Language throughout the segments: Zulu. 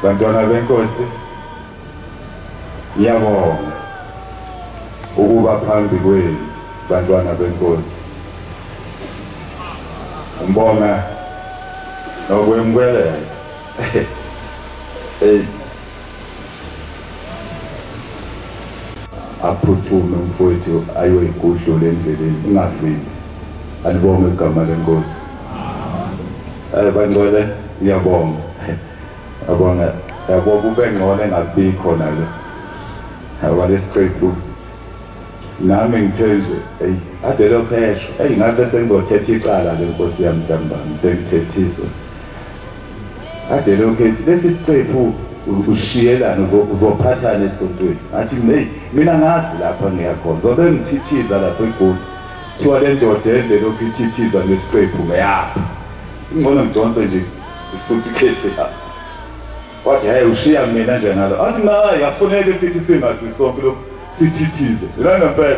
Bantwana benkosi, ngiyabonga ukuba phambi kwenu bantwana benkosi. Ngibonga nokwemukela aphuthume mfowethu ayoyigudlula endleleni ungafiki. Alibonge igama lenkosi. Bangcwele ngiyabonga. Abonga yabo kube ngcono engabikho nalo. Awalesiqephu. Nami ngithenje ade lokhesho ngabe sengizothetha icala lenkosi yami ntambama sengithethisa. Ade lokhethi lesi siqephu ushiyelana uzophathana esontweni. Athi mina ngazi lapha ngiyakhona. Zobe ngithithiza lapha eGoli. Thiwa le ndoda ende lokhu ithithiza lesiqephu ngiyapha. Ngibona ngidonse nje isuitcase lapha. Wathi hayi ushiya mina nje nalo. Athi nayi afuneka futhi singasisonke lokhu sithithize. La ngempela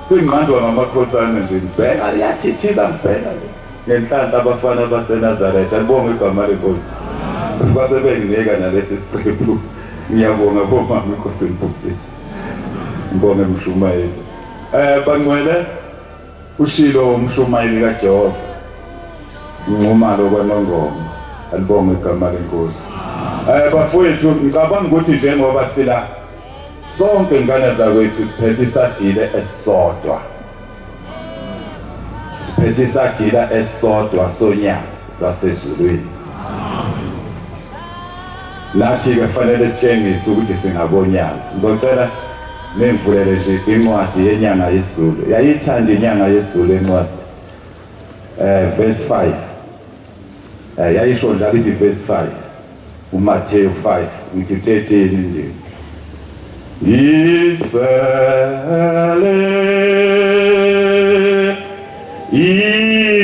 singqandwa ngamakhosana nje ngibheka liyathithiza ngibheka ngenhlanhla abafana baseNazaretha. Ngibonga igama lenkosi. Basebenginika nalesi siqephu. Ngiyabonga bomama inkosi Mfundisi. Ngibonga Mshumayeli. Bangcwele ushilo umshumayeli kaJehova. Nxumalo kwanongoma. Alibonga igama lenkosi. Bafowethu ngicabanga ukuthi njengoba sila sonke ingane zakwethu siphethe isagila esisodwa. Siphethe isagila esisodwa sonyazi lasezulwini. Nathi ke fanele sitshengise ukuthi singabonyazi. Ngizocela nemvulele nje incwadi yenyanga yesiZulu. Yayithanda inyanga yesiZulu encwadi. Verse 5. Yayisho njalo ithi verse 5. uMathewu 5 ngithi 13 nje. Isele imilomo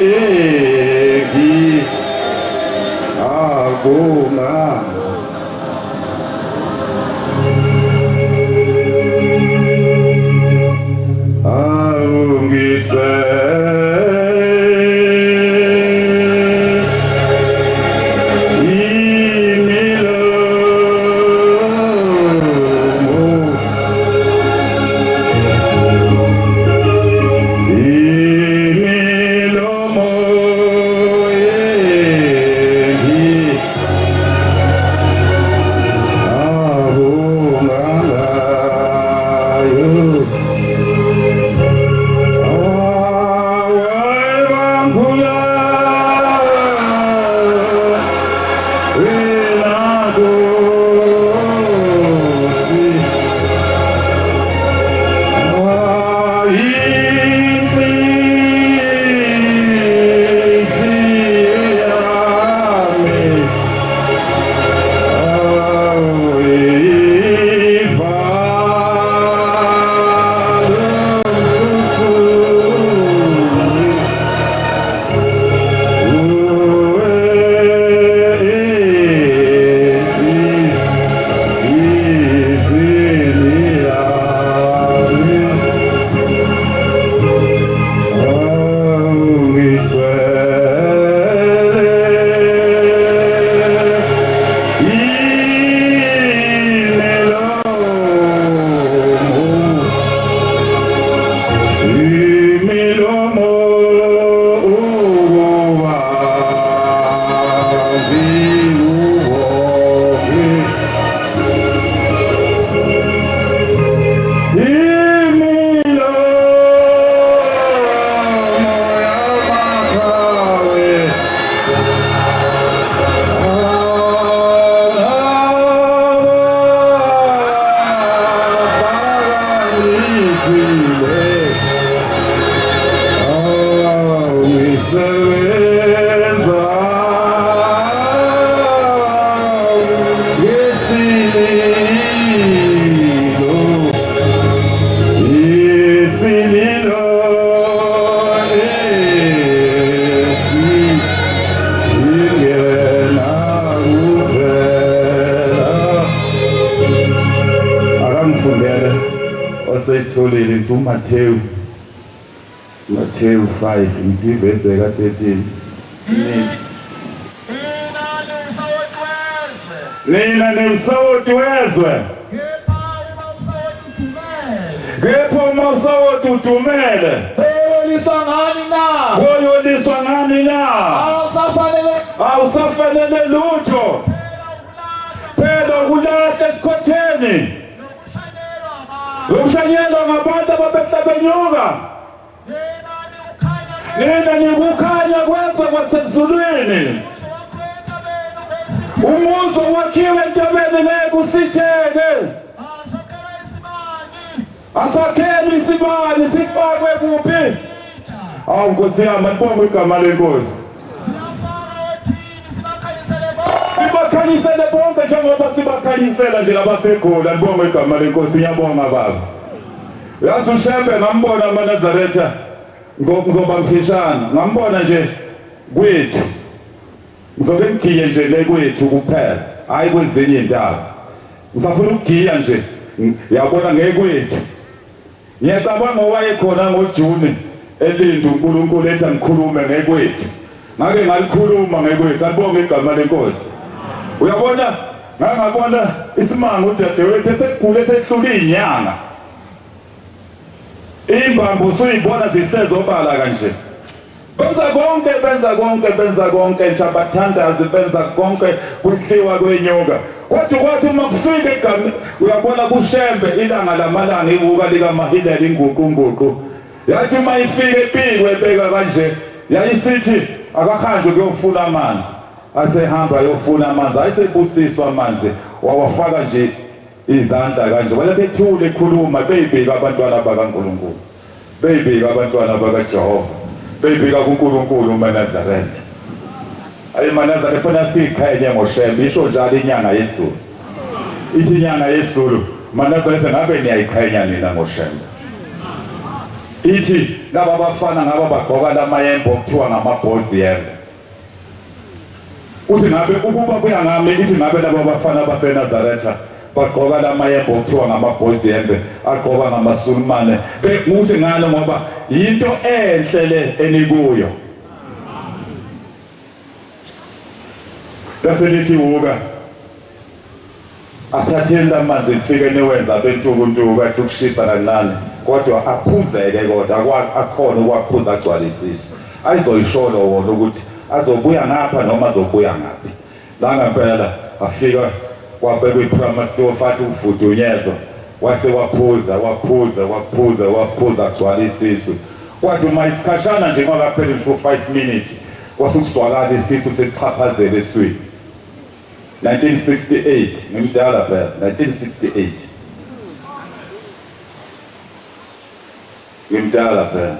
egi abunga saseyitholile into Matthew 5 ngiveze ka 13 Nina nimsawoti wezwe Kepha umsawoti udumele Woyoliswa ngani na Awusafanele lutho Phela kulahla esikhotheni Lokushanyelwa ngabantu ababehlabenyuka Nina nikukhanya kwezwe kwasezulwini Umuzo wakhiwe entabeni lekusitheke Asakheni isibani sifakwe kuphi Awu Nkosi yami ngibonga igama lenkosi Sibakhanyisele bonke njengoba sibakhanyisela nje labaseGoli ngibonga igama lenkosi ngiyabonga baba Yazi uShembe ngambona amaNazaretha ngoba mfishana ngambona nje kwethu Ngizobe ngigiye nje lekwethu kuphela hayi kwezinye indawo Ngifuna ukugiya nje yabona ngekwethu Ngiyacabanga owayekhona ngoJuni elinda uNkulunkulu ethi ngikhulume ngekwethu ngake ngalikhuluma ngekwethu abonge igama lenkosi uyabona ngangabona isimanga uDadewethu esekugule esehlula inyanga Imbambo usuyibona zihlezobala kanje benza konke njabathandazi benza konke kuhliwa kwenyoka kwathi uma kufika igama uyabona kuShembe ilanga lamalanga ibuka lika Mahileli inguqunguqu yathi uma ifike epikwe ebeka kanje yayisithi akahanje kuyofuna amanzi asehamba yofuna amanzi ayisebusiswa amanzi wawafaka nje izandla kanje wala bethule ekhuluma beyibika abantwana bakaNkulunkulu beyibika abantwana bakaJehova beyibika kuNkulunkulu uManazaretha ayi Manazaretha funa sikhaye ngoShembe isho njalo inyanga yesulu ithi inyanga yesulu Manazaretha ngabe niyayikhanya nina ngoShembe ithi laba bafana ngaba bagqoka lamayembe okuthiwa ngamabhozi yembe uthi ngabe ukuba kuya ngami ithi ngabe laba bafana baseNazaretha bagqoka lamayembe okuthiwa ngamabhozi yembe agqoka ngamasulumane bekuthi ngalo ngoba into enhle le enikuyo Bafelithi uka athatheni lamanzi ifike niwenza bentukuntuku athi ukushisa kancane kodwa aphuzeke kodwa akhona ukwaphuza agcwalisisa ayizoyisholo wona ukuthi azobuya ngapha noma azobuya ngaphi la ngempela afika kwabekwa iPrima Store fathi uvudunyezo wase waphuza agcwalisisa kwathi uma isikhashana nje ngakapheli for 5 minutes kwasukuzwakala isifu sesichaphazela eswini 1968 ngimdala phela 1968 ngimdala phela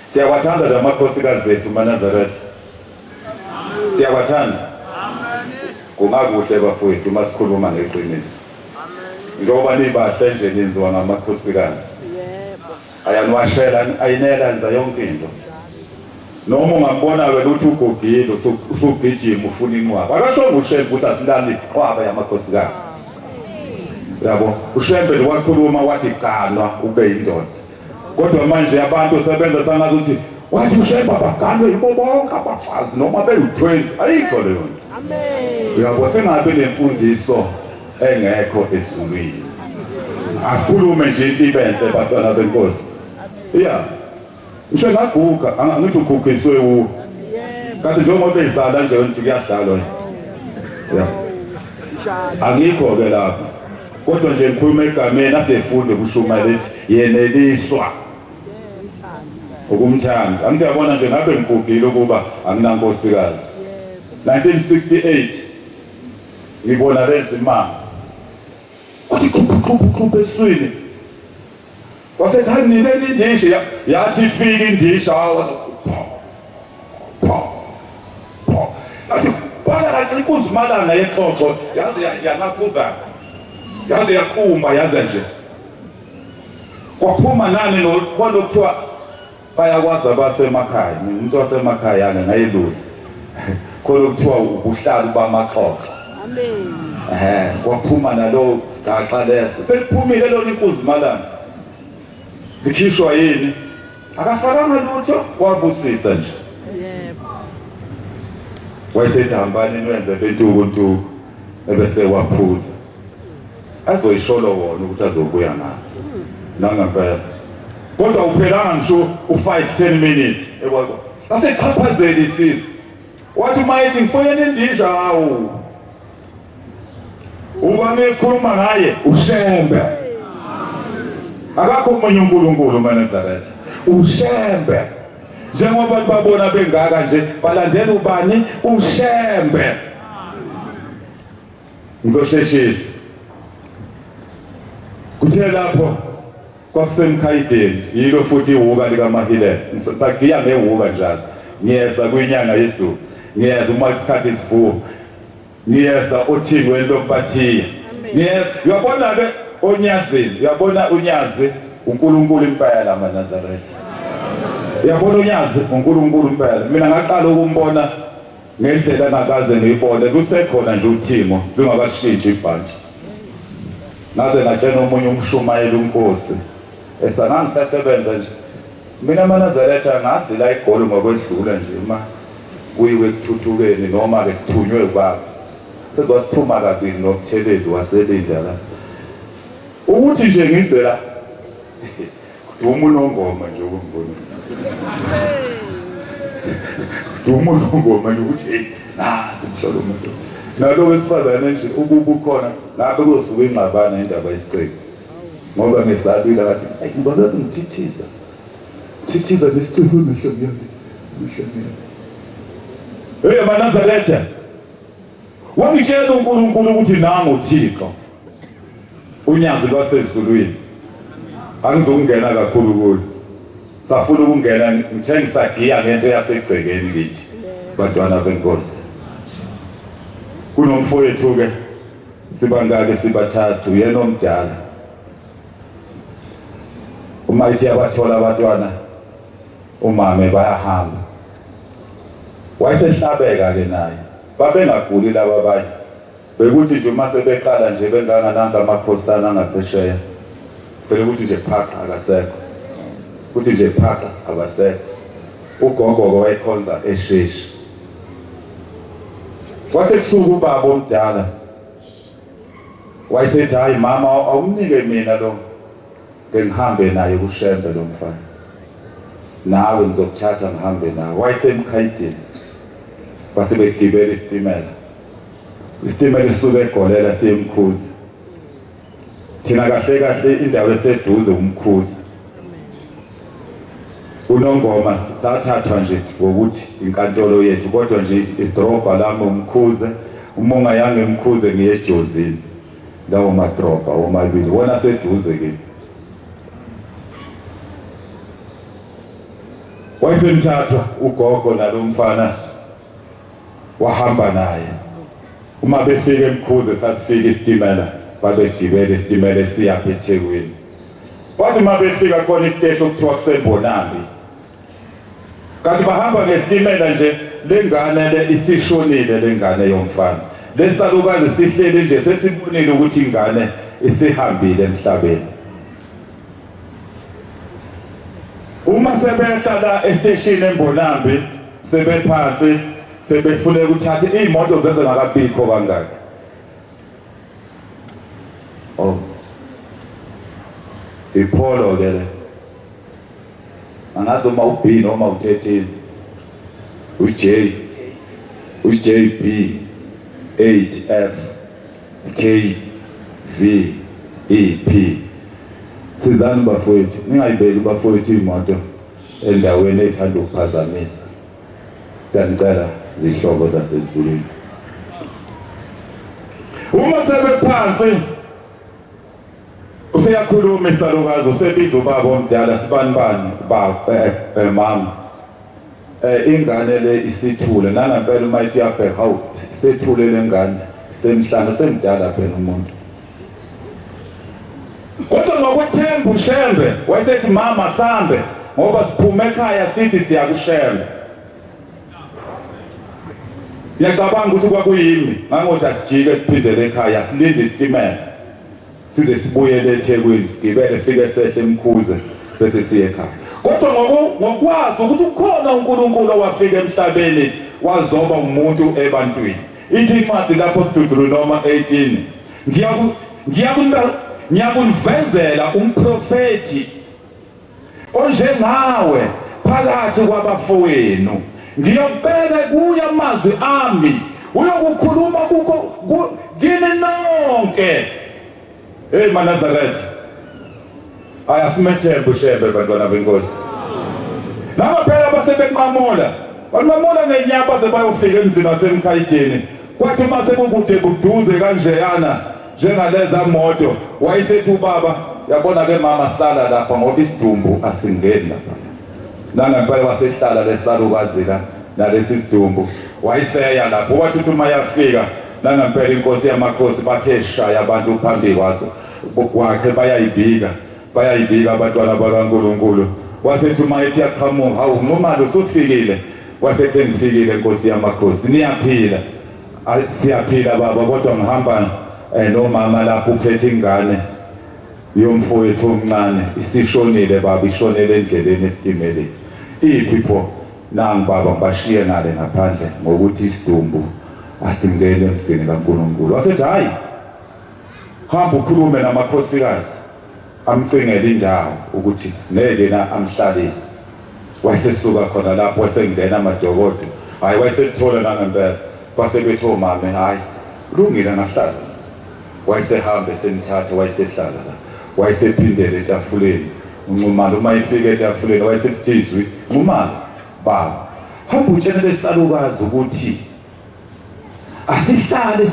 siyawathanda lamakhosikazi ethu uManazaretha siyawathanda kungakuhle bafowethu masikhuluma ngeqiniso njengoba nibahle nje lenziwa ngamakhosikazi ayanwashela ayinela enza yonke into noma ungambona wena uthi ugogile usugijima ufuna inqwaba akashongo uShembe ukuthi asilali iqhwaba yamakhosikazi yabo uShembe wakhuluma wathi ganwa ube indoda kodwa manje abantu sebenza sangathi ukuthi wathi uShembe abaganwe yibo bonke abafazi noma beyu-20 ayikho leyo nto amen uyabo sengabe lemfundiso engekho esizulwini asikhulume nje into ibenhle bantwana benkosi yeah Usho ngaguga angithi ugugiswe u kanti njengoba bezala nje ukuthi kuyadlalwa yeah angikho ke lapha kodwa nje ngikhuluma egameni ade efunde kushumayela ethi yeneliswa ukumthanda angithi yabona nje ngabe ngigugile ukuba anginankosikazi 1968 ngibona lezimanga kuthi khuphu eswini wasethi haninele indishi yathi ifika indishi athi bhala kahle inkuzmalanga yexoxo yaze yanaphuza yaze yaqhuma yaze nje kwaphuma nani lokho kuthiwa bayakwazi abasemakhaya umuntu wasemakhaya ngayilusi khona kuthiwa ubuhlalu bamaxoxo amen kwaphuma nalo gaxa leso sekuphumile lo inkuzmalanga Ngikhishwa yini akafakanga lutho wabusisa nje wayesethi hambani niwenze bentuku ebese waphuza azoyisholo wona ukuthi azobuya nayo nangempela kodwa uphelanga ngisho u5-10 minutes ekwakho asechaphazela isizwe wathi mayithi ngifuyele indisha hawu ubani esikhuluma ngaye ushembe akakho umunye uNkulunkulu maNazaretha ushembe njengoba babona bengaka nje balandela ubani ushembe ngizosheshisa kuthe lapho kwakusemkhayideni yilo futhi ihuka likaMahile sagiya ngehuka njalo ngiyeza kwinyanga yezulu ngiyeza uma isikhathi sivuka ngiyeza othingweni lompathiya uyabona ke onyazini uyabona unyazi uNkulunkulu impela maNazaretha uyabona unyazi uNkulunkulu impela mina ngaqala ukumbona ngendlela ngakaze ngiyibone kusekhona nje uthimo lungakashintshi ibhanti naze ngajena omunye umshumayeli uNkosi esanangisebenza nje mina maNazaretha ngasi la Egoli ngokwedlula nje uma kuyiwe kuthuthukeni noma ke sithunywe ubaba sezwasithuma kabili nokuthelezi waselinda la ukuthi nje ngize la umunongoma nje ukumbona umunongoma nje ukuthi simhlolo umuntu nalo wesifazane nje ukubukhona lapho kuzosuka ingxabana indaba yesicelo ngoba ngesabile kathi ngibona ngithithiza nesicelo mhlawumbe maNazaretha wangitshela uNkulunkulu ukuthi nami uThixo unyazi lwasezulwini angizongena kakhulu kulo safuna ukungena ngithe ngisagiya ngento yasegcekeni kithi bantwana benkosi kunomfowethu ke sibangake sibathathu yena omdala uma ithi abathola abantwana umame bayahamba wayesehlabeka ke naye babengaguli laba abanye bekuthi nje uma sebeqala nje bengangananga amakhosana angaphesheya ukuthi nje phaka akasekho ukuthi nje phaka abasekho ugogo wayekhonza esheshi wasekusuka ubaba omdala wayesethi hayi mama awumnike mina lo ngihambe naye kushembe lo mfana nawe ngizokuthatha ngihambe nawe wayesemkhayidini basebegibela isitimela isuke eGolela siyemkhuzi thina kahle indawo eseduze umkhuzi unongoma sathathwa nje ngokuthi inkantolo yethu kodwa nje idroba lami umkhuze umonga yange emkhuze ngiyejozini lawo madroba omabili wona seduze ke wayesemthatha ugogo nalo mfana wahamba naye uma befika emkhuze sasifika isitimela babegibela isitimela esiya eThekwini wathi uma befika khona isiteshi okuthiwa kusembonambi kanti bahamba ngesitimela nje lengane le isishonile lengane yomfana lesalukazi sihleli nje sesibonile ukuthi ingane isihambile emhlabeni uma sebehlala esiteshini embonambi sebephansi sebefune ukuthatha imoto zenze ngakabikho kangaka ipholo ke angazi uma uB noma u13 uJB 8F KVEP sizani bafowethu ningayibeki bafowethu imoto endaweni ethanda ukuphazamisa siyanicela zihlobo zasezulwini uma sebephansi useyakhuluma isalukazi usebiza ubaba omdala sibani mama ingane le isithule nangempela uma ithi yaphe hawu sethule lengane semhlanje semdala phela umuntu kodwa ngokuthemba ushembe wayesethi mama sambe ngoba siphume ekhaya sithi siyakushembe ngiyacabanga ukuthi kwakuyimi ngangothi asijike siphindele ekhaya silinde isitimela size sibuyele eThekwini sigibele sifike sehle emkhuze bese siye ekhaya. Kodwa ngokwazi ukuthi ukhona uNkulunkulu owafika emhlabeni wazoba umuntu ebantwini. Ithi incwadi lapho kuDuteronomy 18 ngiyakunvezela umprofeti onjengawe phakathi kwabafowenu. Ngiyobeka kuye amazwi ami uyokukhuluma kini nonke. Hey maNazaretha, ayasimethemba ushebe bantwana benkosi. Laba phela basebenqamula ngenyapa zebayofika emzini wasemkhayidini. Kwathi mase kukude kuduze kanjeyana njengaleza moto wayesethi ubaba, yabona ke mama sala lapha ngoba isidumbu asingeni lapha. Nangempela wasehlala lesalukazi la nalesi sidumbu wayiseya lapho. Wathi uma yafika nangempela inkosi yamakhosi bathe shaya abantu phambi kwaso kwakhe bayayibika abantwana bakaNkulunkulu. Wasethi uma ethi yaqhamuka, hawu Nxumalo usufikile. Wasethi ngifikile inkosi yamakhosi, niyaphila? Siyaphila baba, kodwa ngihamba nomama lapho uphethe ingane yomfowethu omncane, isishonile baba, ishonele endleleni esitimeleni. Iphi pho? Nangi baba ngibashiye ngale ngaphandle ngokuthi isidumbu asingene emzini kaNkulunkulu. Wasethi hayi, hamba ukhulume namakhosikazi amcingele indawo ukuthi ngeke na amhlalise. Wasesuka khona lapho wasengena amadokodo, hayi wayesethola nangempela. Wasebethe omama, hayi kulungile ngahlala. Wayesehamba esemthatha, wayesehlala la, wayesephindela etafuleni. uNxumalo uma efika etafuleni wayesethizwi, Nxumalo baba, hamba utshela lesalukazi ukuthi asihlale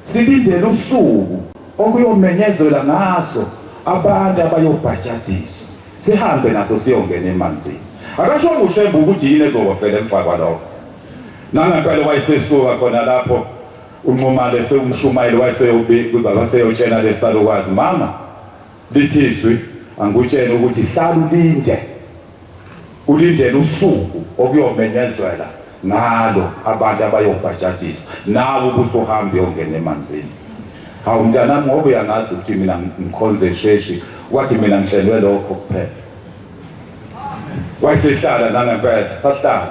silindele usuku okuyomenyezela ngaso abantu abayobhajadiswa. Sihambe naso siyongena emanzini. Akashongo ushemba ukuthi yini ezobafela emfakwa lokho. Nangempela wayesesuka khona lapho uNxumalo esewumshumayeli waseyotshela lesalukazi, mama lithizwi angutshela ukuthi hlala ulindele usuku okuyomenyezela ngalo abantu abayobhajadiswa, nawe ubusuhambe uyongena emanzini. Hawu mntanami, ngoba uyangazi ukuthi mina ngikhonze sheshi, wathi mina ngitshelwe lokho kuphela. Wayesehlala nangempela, sahlala.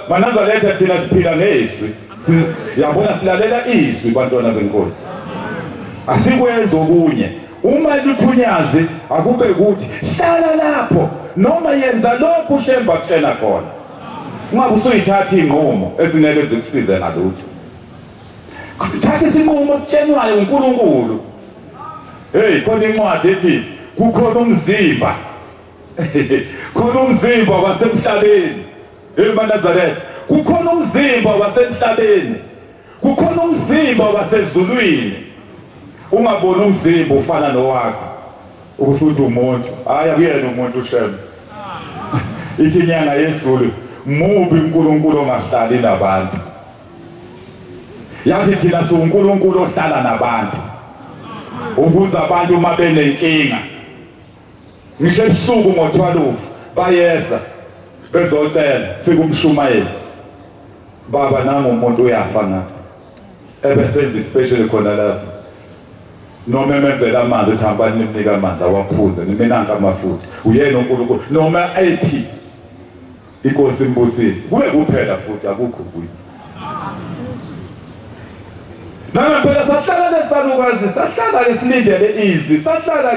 Manazaretha thina siphila ngezwi. Yabona silalela izwi bantwana benkosi. Asikwenza okunye. Uma luthunyaze akube ukuthi hlala lapho noma yenza lokhu ushemba kutshena khona. Ungabe usuyithatha inqumo ezinele zikusize ngalutho. Thatha isinqumo okutshenwayo uNkulunkulu. Hey, khona incwadi ethi kukhona umzimba. Khona umzimba wasemhlabeni. Hey maNazaretha, kukhona umzimba wasemhlabeni. Kukhona umzimba wasezulwini. Ungabona umzimba ufana nowakho ukuthi umuntu, hayi akuyena umuntu ushemba. Ithi inyanga yezulu mubi uNkulunkulu ongahlali nabantu. Yathi thina uNkulunkulu ohlala nabantu ukuze abantu uma benenkinga ngisho ebusuku ngo-12 bayeza bezocela fika umshumayeli, baba nangu umuntu uyafa ngapha, ebesenza especially khona lapho nomemezela amanzi ethi hambani nimnika amanzi awaphuze nimenanga amafutha uyena uNkulunkulu noma ethi inkosi imbusisi kube kuphela futhi akukho kuyi. Nangempela sahlala lesalukazi, sahlala ke silindele izwi, sahlala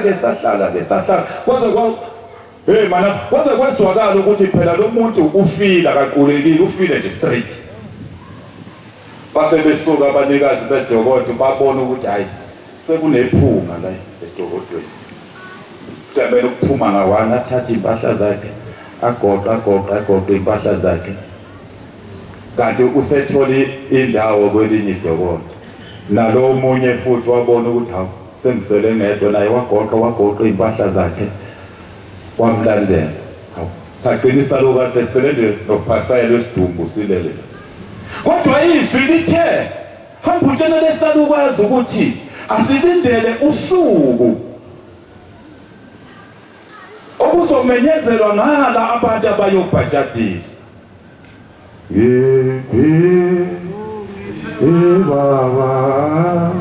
kwaze kwezwakala ukuthi phela lo muntu ufila kaqulekile, ufile nje straight. Base besuka abanikazi bedokodo babona ukuthi hayi sekunephunga la edokodweni. Mhlawumbe ukuphuma ngawana athatha impahla zakhe agoqa impahla zakhe. Kanti usethole indawo kwelinye idokodo. Nalo omunye futhi wabona ukuthi hawu sengisele ngedwa, naye wagoqa impahla zakhe wamlandela. Hawu saqinisa lokho seselele nokuphasayela isidumbu silele. Kodwa izwi lithe hamba utshela lesalukazi ukuthi asilindele usuku okuzomenyezelwa ngala abantu abayobhajadiswa. Baba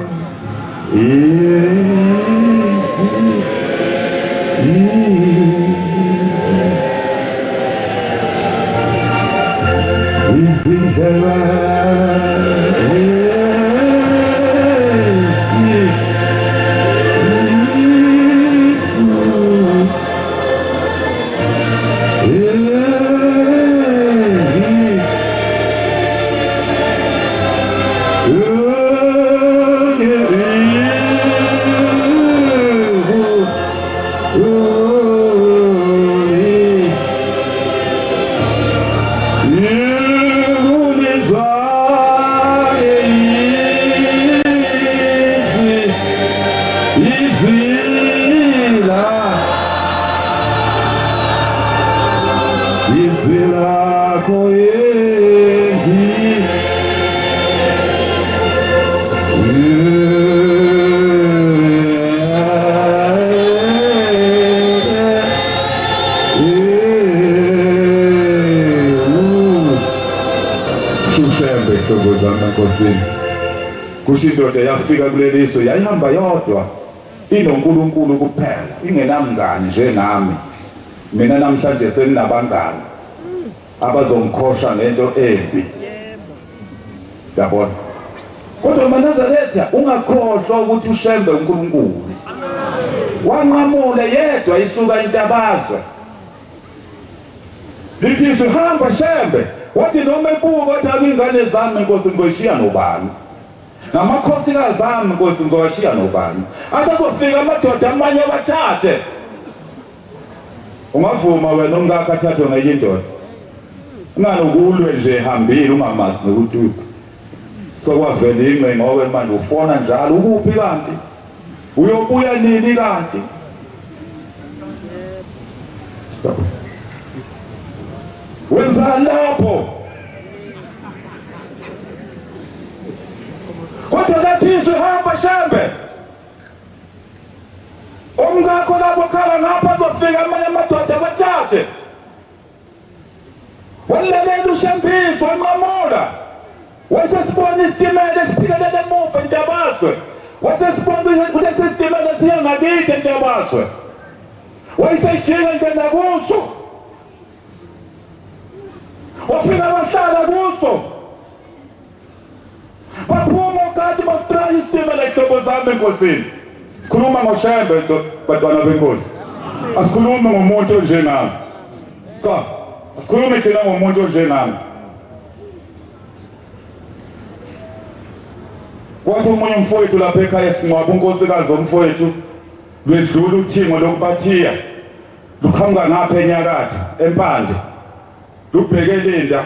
Nkosini. Kusho indoda yafika kuleliso yayihamba yodwa. InoNkulunkulu kuphela, ingenamngani njenami. Mina namhlanje senginabangani abazongikhosha ngento embi. Yabona. Kodwa uMnazaretha ungakhohlwa ukuthi uShembe uNkulunkulu. Wanqamula yedwa isuka intabazwe. Lithi sihamba Shembe, wathi noma ebuka wathi akingane zami Nkosi ngoyishiya nobani. Namakhosikazi ami Nkosi ngowashiya nobani. Azofika amadoda amanye abathathe. Ungavuma wena ongaka athathwe ngenye indoda. Ungalokulwe nje hambile ungamazi nokuthi sokwavela ingcengo ngoba manje ufona njalo ukuphi kanti? Uyobuya nini kanti? Wenza lapho. Kodwa lathi sihamba Shembe. Umngakho lapho khala ngapha uzofika amanye amadoda abathathe. Walalela uShembiso enqamula. Wasesibona isitimela esiphikelele emuva entabazwe. Wasesibona kulesi sitimela siya ngakithi entabazwe. Wayesejika ngena kuso. Wafika bahlala kuso. Baphuma ukhathi basitraya isitimela ihlobo zami Nkosini. Sikhuluma ngoShembe bantwana benkosi. Asikhulume ngomuntu onjengami. Cha, asikhulume thina ngomuntu onjengami. Kwathi umunye umfowethu lapha ekhaya singcwaba unkosikazi omfowethu lwedlula uthingo lokubathiya. Luqhamuka ngapha enyakatho empande. Lubheke Linda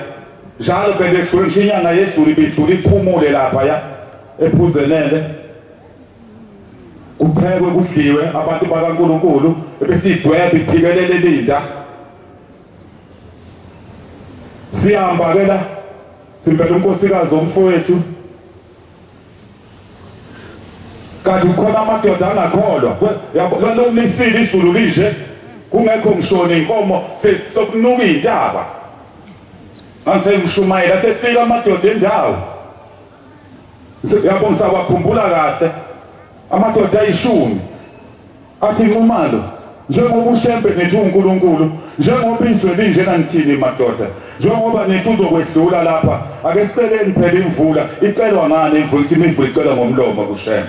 njalo bedlula inyanga yezulu ibidlula iphumule lapha ya ephuzelele. Kuphekwe kudliwe abantu bakaNkulunkulu besidwebe iphikelele Linda. Sihamba ke la simpela unkosikazi omfowethu. Kanti ukhona amadoda angakholwa. Yabo lo misili izulu lije kungekho ngishona inkomo sokunuka intaba. Anse mshumayela sefika amadoda endawo. Yabo ngisakukhumbula kahle. Amadoda ayishumi. Athi Nxumalo njengoba uShembe nethi uNkulunkulu njengoba izwe linjena ngithini madoda njengoba nethi uzokwedlula lapha ake siceleni phela imvula icelwa ngani imvula ithi imvula icela ngomlomo kuShembe.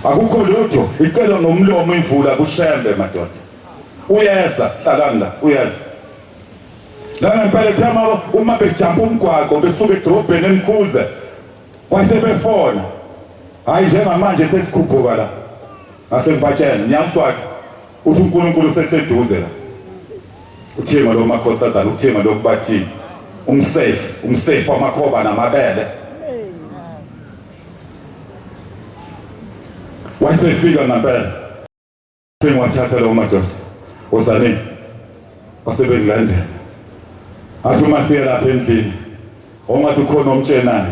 Akukho lutho icela ngomlomo imvula kuShembe madoda. Uyeza hlalani la uyeza. La ngempela thema uma bejampa umgwaqo besuka edrobheni eMkhuze wasebefona. Hayi njengamanje sesikhuphuka la. Asembatshela nyamswakhe uthi uNkulunkulu seseduze la. Uthima lo makhosazana uthima lokubathini. Umsefu amakhoba namabele. Wasefika ngempela. Sengwathatha lo madoda. Osane. Wasebengilande. Athi uma siya lapha endlini. Ongathi ukhona omtshenayo.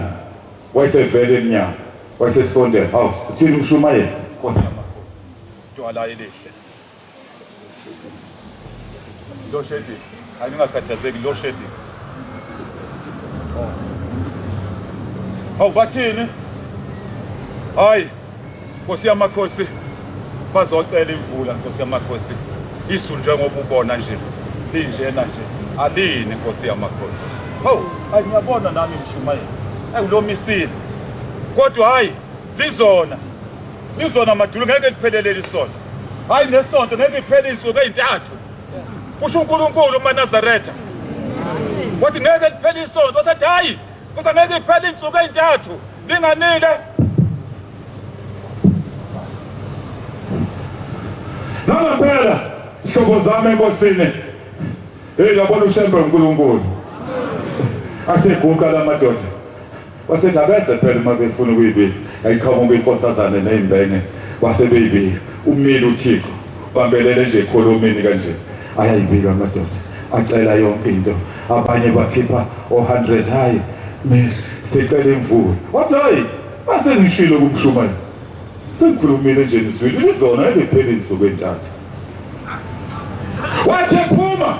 Wayesevele eminyango. Wasesondela. Hawu, uthini umshumayela? Nkosi dwala elihle. Lo shedi. Ayingakhathazeki lo shedi. Hawu bathini? Hayi. Nkosi yamakhosi bazocela imvula Nkosi yamakhosi. Izulu njengoba ubona nje. Linjena nje. Alini Nkosi yamakhosi. Hawu, hayi ngiyabona nami mshumayela. Hayi lo misile. Kodwa hayi lizona madulu ngeke liphelele isonto. Hayi nesonto ngeke liphele insuku ezintathu. Kusho uNkulunkulu uMnazaretha. Wathi ngeke liphele isonto, wathi hayi kodwa ngeke liphele insuku ezintathu. Linganile. Namaphela hlobo zami enkosini. Yabona uShembe uNkulunkulu. Aseguqa la madoda. Wasedabeze phela uma befuna ukuyibika. Ayiqhamuka inkosazane nezimbene wasebeyibika. Umile uThixo bambelele nje ekhulumini kanje. Ayayibika amadoda. Acela yonke into. Abanye bakhipha 100 hayi. Sicela imvula. Wathi hayi base ngishilo kumshumayela. Sengikhulumile nje niswile lizona eliphele insuku ezintathu. Wathi phuma.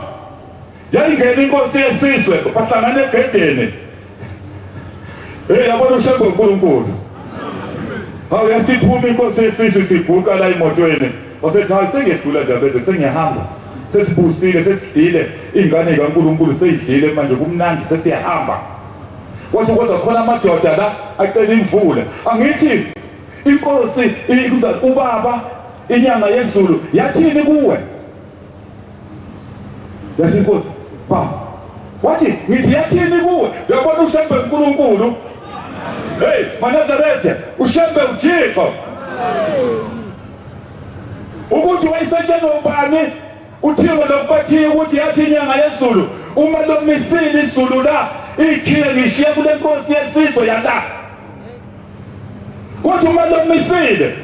Yayingena inkosi yesizwe bahlangana egedeni. Hey, yabona ushembe uNkulunkulu. Hawu yasiphuma inkosi yesizwe siguqa la emotweni. Wasethi hayi sengedlula ndaba bese sengiyahamba. Sesibusile sesidile ingane kaNkulunkulu seyidlile manje kumnandi sesiyahamba. Wathi kodwa khona amadoda la acela imvula. Angithi inkosi ubaba inyanga yezulu yathini kuwe? Yathi inkosi ba wathi ngithi yathini kuwe? Uyabona ushembe uNkulunkulu. Hey Manazarethe ushembe uThixo. Ukuthi wayisetshenzwa ubani? Uthixo lokuphathiye ukuthi yathi inyanga yezulu uma lomisile izulu la ikhiye ngishiya kule nkosi yesizwe yala. Kodwa uma lomisile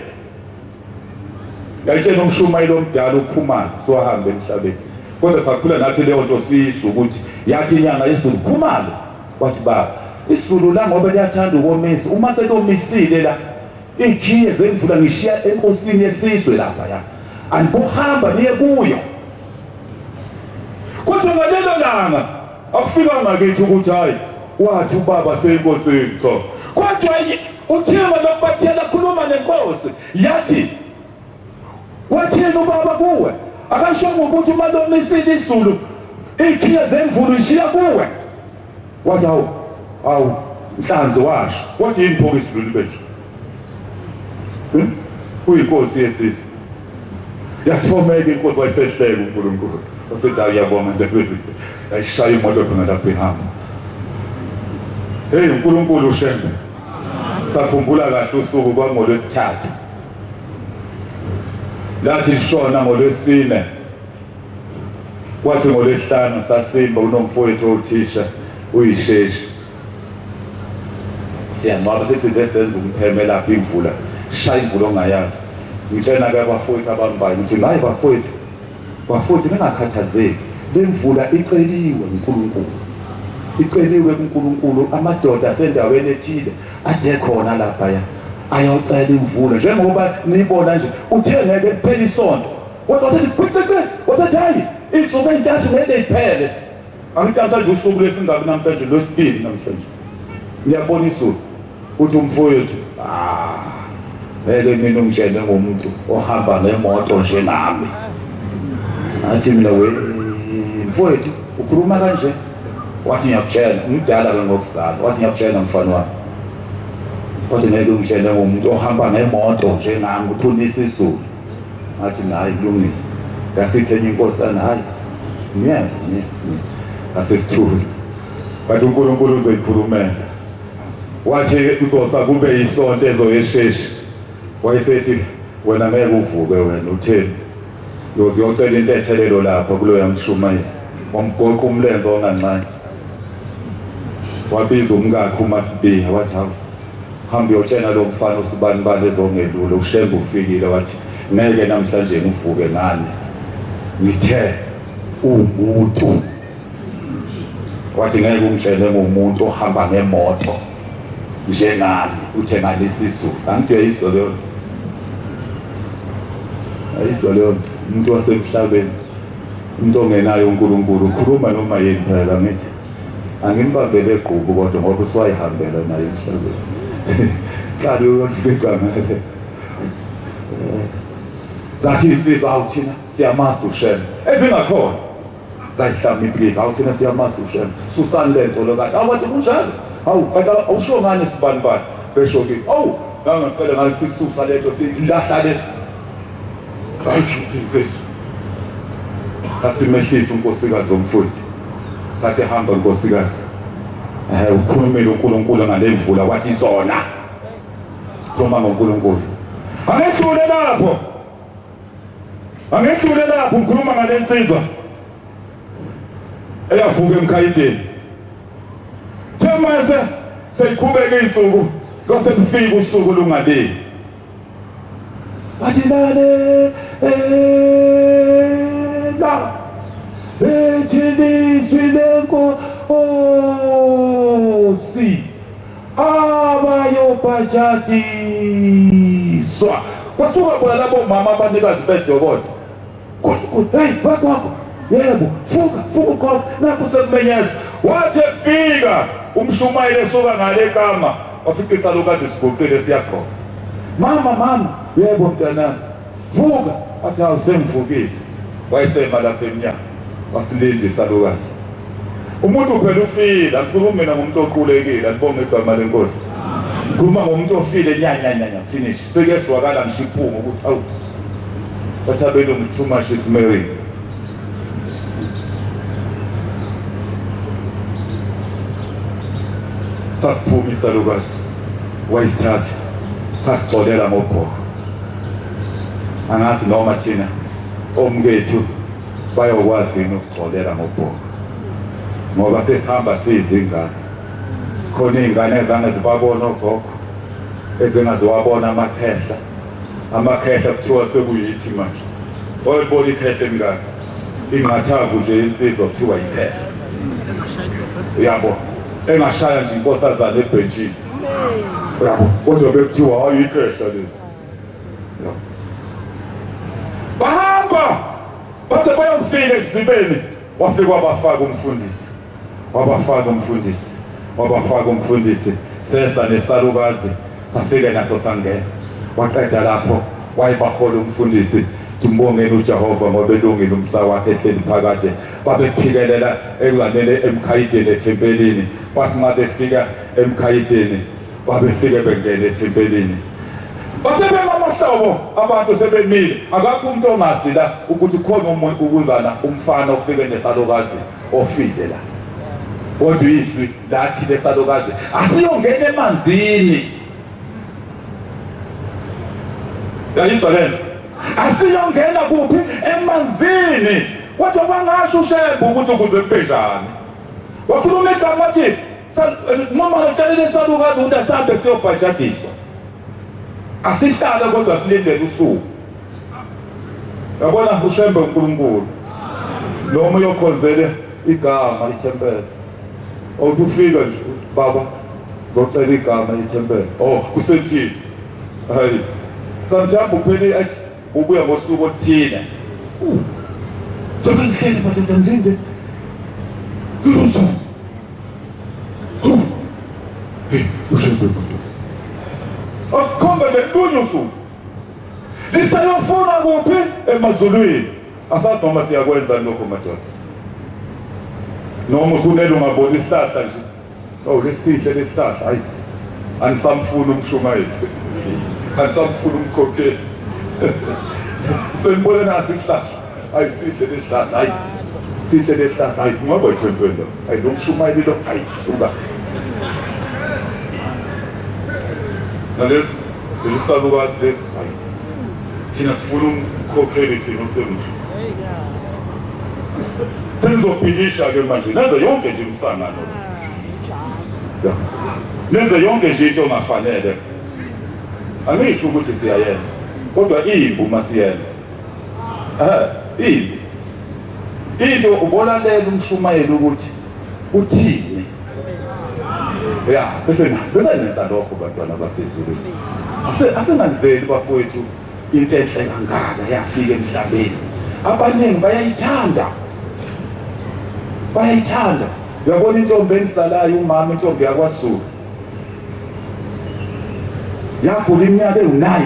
ngayitshela umshumayeli omdala uphuma sohambe emhlabeni. Kodwa kakhulu nathi leyo nto siyisho ukuthi yathi inyanga yezulu phumalo. Wathi baba izulu la ngoba liyathanda ukomisa uma selomisile la ikhiye zemvula ngishiya enkosini yesizwe lapha ya. Anibohamba niye kuyo. Kodwa ngalelo langa afika ngakithi ukuthi hayi wathi ubaba seyinkosini cha. Kodwa uThixo lokuphathela khuluma nenkosi yathi wathini ubaba kuwe? Akashongo ukuthi uma lomisile izulu ikhiye zemvula ishiya kuwe. Wathi awu Mhlanzi washo. Wathi yini phoka izulu libethu? Uyinkosi yesizwe. Yathomeka inkosi wayesehleka uNkulunkulu. Wasethi ayabonga ndebezi. Ayishaya imoto khona lapha ihamba. Hey uNkulunkulu ushembe. Sakhumbula kahle usuku kwaNgolwesithathu. Lathi shona ngoLwesine. Kwathi ngoLwesihlanu sasimba unomfowethu othisha uyisheshi. Siyanqaba sesize senza umpheme lapha imvula. Shaya imvula ongayazi. Ngitshena ke abafowethu abambayo ngithi hayi bafowethu ningakhathazeki. Le mvula iceliwe uNkulunkulu. Iceliwe kuNkulunkulu amadoda asendaweni ethile athe khona lapha ya. Ayocela imvula njengoba nibona nje uthe ngeke kuphele isonto. Kodwa sethi quickly wathi hayi izinto ezintathu ngeke iphele. Angithatha nje usuku lesingabi namhlanje lwesibili namhlanje. Ngiyabona isonto uthi umfowethu vele mina ungitshele ngomuntu ohamba ngemoto nje nami. Athi mina mfowethu ukhuluma kanje. Wathi ngiyakutshela ngidala ke ngokuzala. Wathi ngiyakutshela mfana wami. Wathi ngeke ungitshele ngomuntu ohamba ngemoto nje nami uthulisa izulu. Athi nayi kulungile. Ngasithi enye inkosana hayi. Asesithule. Bathi uNkulunkulu uzoyikhulumela. Wathi uzosa kube isonto ezoyesheshi. Wayesethi wena ngeke uvuke wena utheni. Uyocela into ethelelo lapha kulo yamshumayeli. Wamgoqa umlenze ongancane. Wabiza umkakhe uMasibiya wathi hamba uyotshela lo mfana usibani bani ezongelula ushembe ufikile wathi ngeke namhlanje ngivuke ngani. Ngithe umuntu. Wathi ngeke ungitshele ngomuntu ohamba ngemoto njengami uthe ngalesisu. Angithi uyayizolo. Ayizolo umuntu wasemhlabeni. Umuntu ongenayo uNkulunkulu ukhuluma noma yini phela ngithi angimbambele egqubu kodwa ngoba uswayihambela naye emhlabeni. Qala uyofika ngale. Zathi isizwe awuthina siyamazi ushembe. Ezingakhona zayihlamba impilo awuthina siyamazi ushembe. Susani lento lokade. Awathi kunjalo. Hawu kanti awusho ngani sibani bani? Besho ke ngangicela ngalesisusa lento silahla le. Ayithi asimehlisa unkosikazi omfowethu. Sathi hamba nkosikazi. Ukhulumile uNkulunkulu ngale mvula wathi zona. Khuluma ngoNkulunkulu. Angedlule lapho. Angedlule lapho ukhuluma ngale nsizwa. Eyavuka emkhayideni. Themase seyikhubeka izinsuku lose kufika usuku lungaleni. Wathi lale la ethilizwi lenkosi abayobhajatiswa. Kwasuka bona labo mama abanikazi bedokodo. Hey bakwakho yebo fuka khona nakho sekumenyeza. Wathi efika umshumayeli esuka ngale kama wafika isalukazi siguqile siyakhona. Mama, yebo mntanami. Vuka, athi awusengivukile. Wayesema lapha emnyango. Wasilinde isalukazi. Umuntu phela ufile, akukhulumi mina ngomuntu oqulekile, akubonge igama lenkosi. Ngikhuluma ngomuntu ofile nya finish. Sekuyezwakala ngishiphume ukuthi awu. Bathabelo too much is married. Sasiphuma isalukazi. Wayisithatha. Sasixolela ngobhoko. Angazi noma thina omkethu bayokwazi ukuxolela ngobhoko. Ngoba sesihamba sizingane. Khona izingane ezange zibabona ogogo. Ezingaziwabona amakhehla. Amakhehla kuthiwa sekuyithi manje. Oyibona ikhehla emngaka. Inqathavu nje insizwa kuthiwa ikhehla. Uyabo. Engashaya nje inkosazana ebhenjini. Yabo, kodwa bekuthiwa ayikhehla le. Yabo. Bahamba! Bathe bayofika esibeni. Wafika wabafaka umfundisi. Sesa nesalukazi. Safike naso sangena. Waqeda lapho wayebahola umfundisi. Kimbongeni uJehova ngoba elungile umsa wakhe ehleli phakathi. Babephikelela ekwanele emkhayideni ethempelini. Bathi nxa befika emkhayideni babefike bengene ethempelini. Basebemamahlobo abantu sebemile. Akakho umuntu ongazi la ukuthi khona umuntu ukuzana umfana ofike nesalukazi ofile la. Kodwa izwi lathi lesalukazi asiyongena emanzini. Yayizolena. Asiyongena kuphi emanzini. Kodwa bangasho ushembu ukuthi ukuze kubejani. Wakhuluma igama athi noma lotshalele salukazi ukuthi asambe siyobhajadiswa. Asihlala kodwa silindele usuku. Yabona ushembe uNkulunkulu. Noma uyokhonzela igama lethempeli. Awufika nje baba ngocela igama lethempeli. Oh kusethini. Hayi. Santiago uphele athi ubuya ngosuku othile. Sokuhlele bathatha mlinde. Kuzo. Ushembe akhombe lentunye usuku. Lisayofuna kuphi emazulwini. Asathi noma siyakwenza lokho madoda. Noma usunele ungaboni isihlahla nje. Oh lesihle lesihlahla hayi. Anisamfuna umshumayeli. Anisamfuna umkhokheli. Senibona nasi isihlahla. Hayi sihle lesihlahla hayi. Sihle lesihlahla hayi ngoba iqembu. Hayi umshumayeli lo hayi suka. Nalesi lisalukazi lesi hayi. Thina sifuna umkhokheli thina osemusha. Senizophilisha ke manje nenze yonke nje imsangano. Nenze yonke nje into ongafanele. Angisho ukuthi siyayenza. Kodwa imbu masiyenza. Imbu. Into ubona lelo umshumayeli ukuthi uthini. Ya, bese nenza lokho bantwana basezulu. Asenganzeli bafowethu into enhle kangaka yafika emhlabeni. Abaningi bayayithanda. Uyabona intombi ensalayo umama intombi yakwaZulu. Yakhula iminyaka ewu9.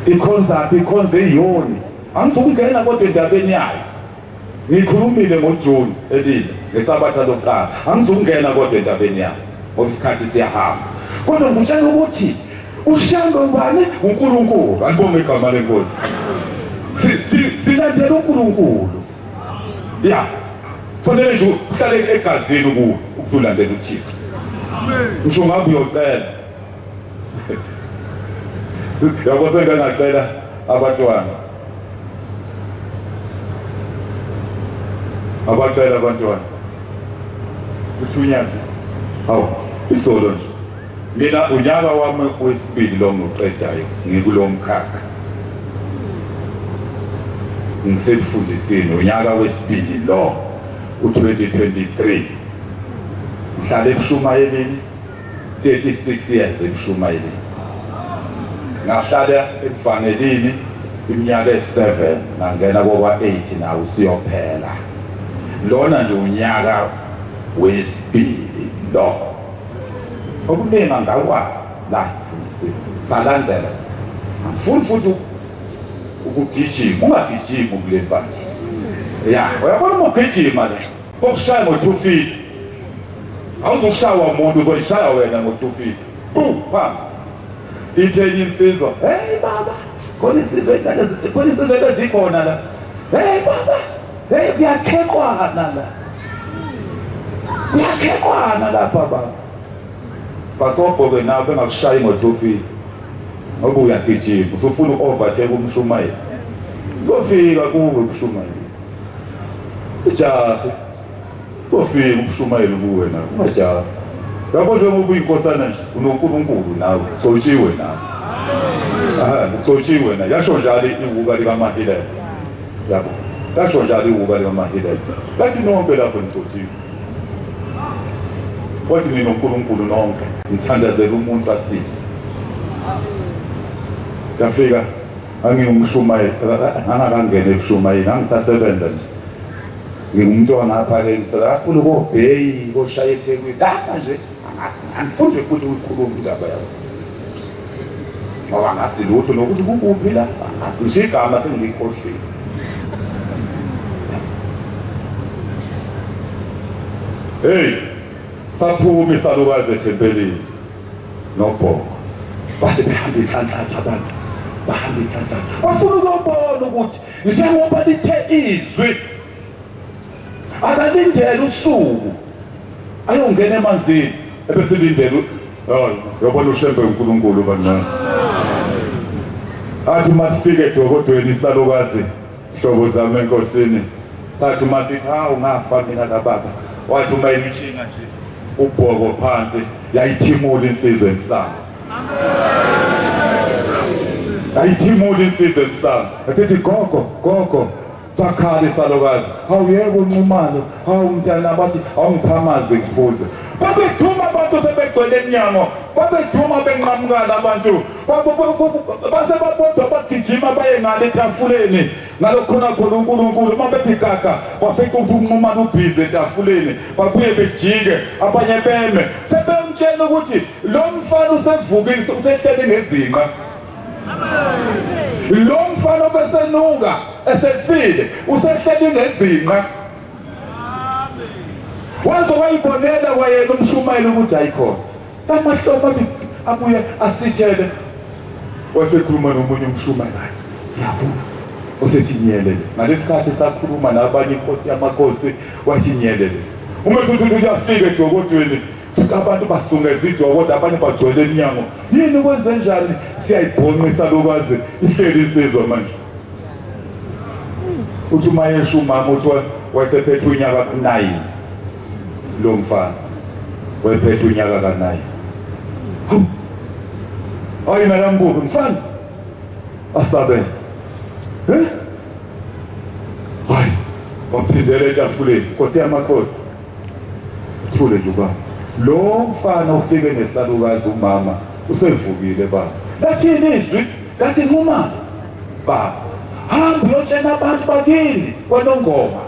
Ikhonza iyoni. Angizukungena kodwa endabeni yayo. Ngikhulumile ngoJune elile ngesabatha lokuqala. Angizukungena kodwa endabeni yayo. Ngoba isikhathi siyahamba. Kodwa ngitshela ukuthi ushanga ubani uNkulunkulu. Angibonge igama lenkosi. Silandela uNkulunkulu. Ya. Fanele nje uhlale egazini ukulandela uThixo. Ngisho ngabe uyocela. Yabo sengangacela abantwana. Abantwana. Uthunyazi. Hawu, isolo nje. Mina unyaka wami wesibili lo ngiqedayo ngikulo mkhakha. Ngisefundisini unyaka wesibili lo u2023. Ngihlale eBushumayeleni 36 years eBushumayeleni. Ngahlala eBufaneleni iminyaka 7 ngangena koba 8 nawo usiyophela. Lona nje unyaka wesibili lo okuningi angakwazi la Mfundisi salandela angifuni futhi ukugijima ungagijima kule mpahla ya uyabona ukugijima la kokushaya ngo2 feet awuzoshaya umuntu uzoshaya wena ngo2 feet phansi ithenye insizwa hey baba khona insizwa ezikhona la hey baba hey kuyakhekwana lapha baba basobhoke nawe bengakushayi ngo2 feet ngoba uyagijima usufuna uovertake umshumayeli uzofika kuwe umshumayeli ijahi uzofika umshumayeli kuwe na ungajahi yabo njengoba uyinkosana nje unoNkulunkulu nawe ucotshiwe nawe ucotshiwe na yasho njalo iwuka likaMahile yabo yasho njalo iwuka likaMahile lathi nonke lapho nicotshiwe wathi mina uNkulunkulu nonke ngithandazela umuntu asile yafika angingumshumayeli angakangene ebushumayeli angisasebenza nje ngingumntwana apha ke ngisakakhulu koBheyi koshaya eThekwini lapha nje angifunde futhi ukukhuluma indaba yabo ngoba ngasilutho nokuthi kukuphi la asishigama sengikhohlile hey saphuma isalukazi ethempelini noBhoko base behamba inhlanhlatha abantu bahamba inhlanhlatha bafuna ukubona ukuthi njengoba lithe izwi akalindele usuku ayongena emanzini ebesilindele yabona ushembe uNkulunkulu bancane athi masifike edokodweni isalukazi hlobo zami enkosini sathi masithi ungafa mina kababa wathi uma imitshinga nje uBhoko phansi yayithimula insizwe emsamo yayithimula insizwe emsamo ethi gogo sakhala isalukazi awuyeke Nxumalo mntana bathi awungiphamaze ngifuze babethuma abantu sebegcwele eminyango babethuma benqamukala abantu base babodwa bagijima baye ngale etafuleni ngalokhona khona uNkulunkulu uma bethi gaga wafika uNxumalo ubhizi etafuleni babuye bejike abanye beme sebemtshela ukuthi lo mfana usevukile usehleli ngezinqa lo mfana obesenuka esefile usehleli ngezinqa waze wayibonela wayena umshumayeli ukuthi ayikhona amahlobo abuye asithele wasekhuluma nomunye umshumayeli yabo usethi nyelele ngalesikhathi sakhuluma nabanye inkosi yamakhosi wathi nyelele uma futhi uyafika edokodweni abantu basungeza idokotela abanye bagcwele eminyango yini kwenze njani siyayibhonqisa lokwazi ihleli isizwe manje uthi mayeshu mama uthi wasephethe unyaka ka9 lo mfana wephethe unyaka ka9 ayina lambuka mfana asabe hayi waphindela etafuleni inkosi yamakhosi thule nje ba lo mfana ufike nesalukazi umama usevukile baba lathini izwi lathi Nxumalo baba hamba uyotshela abantu bakini kwaNongoma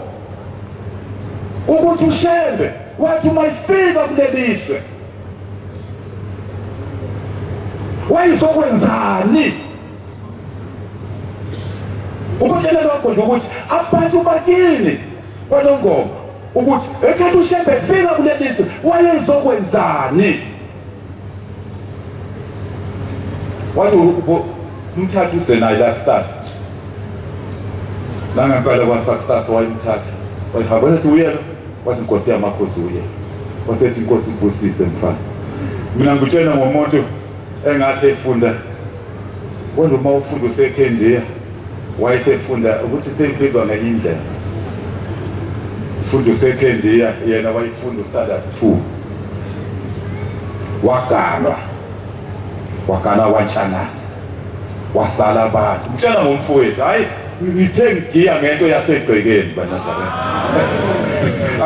ukuthi ushembe wathi mayifika kuleliswe wayizokwenzani ukutshela lokho nje ukuthi abantu bakini kwaNongoma ukuthi ekade ushembe fika kuleliswe wayezokwenzani wathi umthatha usenayi la kusasa nangempela kwasasa wayimthatha wayihamba wathi uyena wathi inkosi yamakhosi uyena wasethi inkosi ibusise mfana mina ngikutshela ngomuntu engathi efunda kodwa uma ufunda usekhendiya wayesefunda ukuthi sempizwa ngenye indlela ufunda usekhendiya yena wayifunda standard 2 waganwa wantshanasi wasala abantu mtshela ngomfowethu hayi ngithe ngiya ngento yasegcekeni banazareth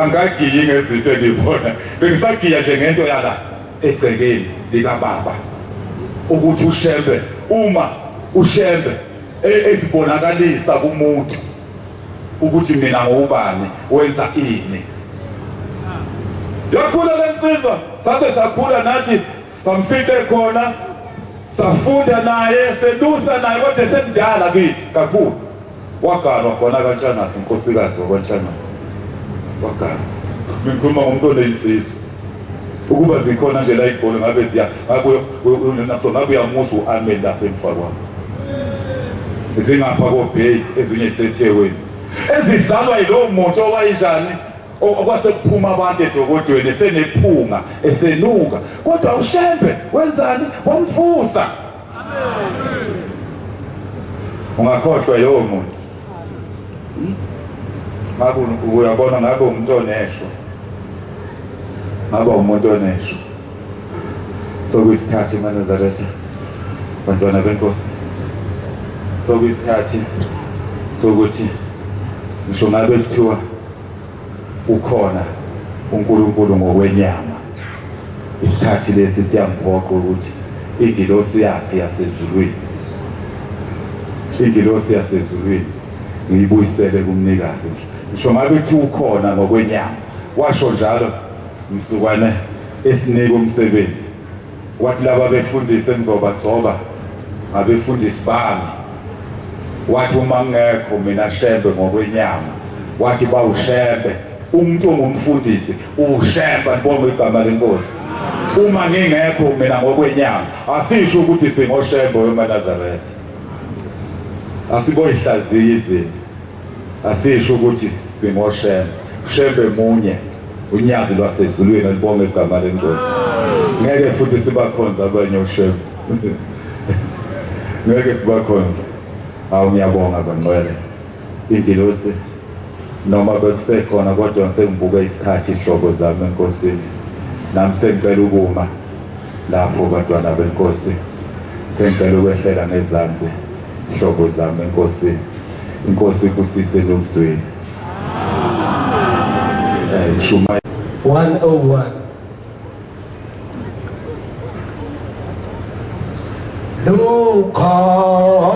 angagiyi ngezinto engibona bengisagiya nje ngento yala egcekeni likababa ukuthi ushembe uma ushembe ezibonakalisa kumuntu ukuthi mina ngubani wenza ini yakhula lensizwa sathe sakhula nathi samfihle khona safunda naye sedusa naye kodwa semdala kithi kakhulu wagalwa khona kaNtshanazi unkosikazi wakwaNtshanazi wagalwa ngikhuluma ngomuntu onensizwa ukuba zikhona nje la Egoli ngabe ziya ngabe uyamuza uAmen lapha emfakwa zingapha koBay ezinye setheweni ezizalwa yilowo muntu owayinjani okwasekuphuma abantu edokodweni esenephunga esenuka kodwa uShembe wenzani wamfusa amen ungakhohlwa lowo muntu ngabe uyabona ngabe umuntu onesho ngabe umuntu onesho sokuyisikhathi maNazaretha bantwana benkosi sokuyisikhathi sokuthi ngisho ngabe kuthiwa ukhona uNkulunkulu ngokwenyama isikhathi lesi siyangiphoqa ukuthi ingilosi yakhe yasezulwini ingilosi yasezulwini ngiyibuyisele kumnikazi ngisho ngabe kuthi ukhona ngokwenyama washo njalo msukwane esinika umsebenzi wathi laba befundisi engizobagcoba ngabefundisi bami wathi uma ngekho mina Shembe ngokwenyama wathi bawuShembe umuntu ongumfundisi uShembe ngibonga igama lenkosi uma ngingekho mina ngokwenyama asisho ukuthi singoShembe weMaNazaretha asiboyihlaziya izinto asisho ukuthi singoShembe Shembe munye unyazi lwasezulwini libonga igama lenkosi ngeke futhi sibakhonza abanye uShembe ngeke sibakhonza ngiyabonga bangcwele ingilosi noma bekusekhona kodwa sengibuka isikhathi ihlobo zami enkosini nami sengicela ukuma lapho bantwana benkosi sengicela ukwehlela ngezansi ihlobo zami enkosini inkosi kusise lozweni Nxumalo 101 Lukho